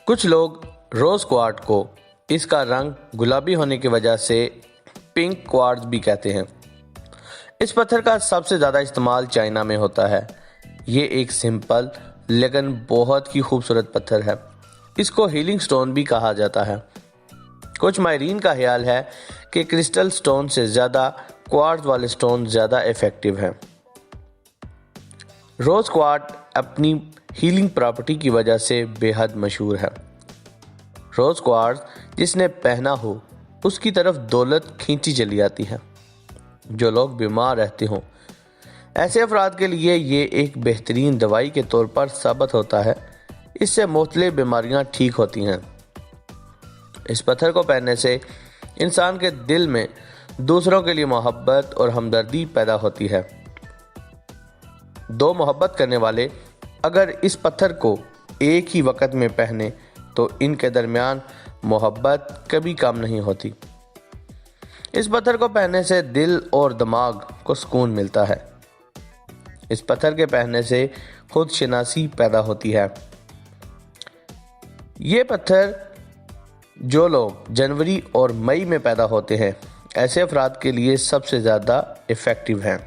کچھ لوگ روز کوارٹز کو اس کا رنگ گلابی ہونے کی وجہ سے پنک کوارٹز بھی کہتے ہیں۔ اس پتھر کا سب سے زیادہ استعمال چائنا میں ہوتا ہے۔ یہ ایک سمپل لیکن بہت ہی خوبصورت پتھر ہے۔ اس کو ہیلنگ سٹون بھی کہا جاتا ہے۔ کچھ ماہرین کا خیال ہے کہ کرسٹل سٹون سے زیادہ کوارٹز والے سٹون زیادہ ایفیکٹو ہیں۔ روز کوارٹز اپنی ہیلنگ پراپرٹی کی وجہ سے بے حد مشہور ہے۔ روز کوارٹز جس نے پہنا ہو اس کی طرف دولت کھینچی چلی آتی ہے۔ جو لوگ بیمار رہتے ہوں ایسے افراد کے لیے یہ ایک بہترین دوائی کے طور پر ثابت ہوتا ہے۔ اس سے مختلف بیماریاں ٹھیک ہوتی ہیں۔ اس پتھر کو پہننے سے انسان کے دل میں دوسروں کے لیے محبت اور ہمدردی پیدا ہوتی ہے۔ دو محبت کرنے والے اگر اس پتھر کو ایک ہی وقت میں پہنے تو ان کے درمیان محبت کبھی کم نہیں ہوتی۔ اس پتھر کو پہننے سے دل اور دماغ کو سکون ملتا ہے۔ اس پتھر کے پہننے سے خود شناسی پیدا ہوتی ہے۔ یہ پتھر جو لوگ جنوری اور مئی میں پیدا ہوتے ہیں ایسے افراد کے لیے سب سے زیادہ ایفیکٹو ہیں۔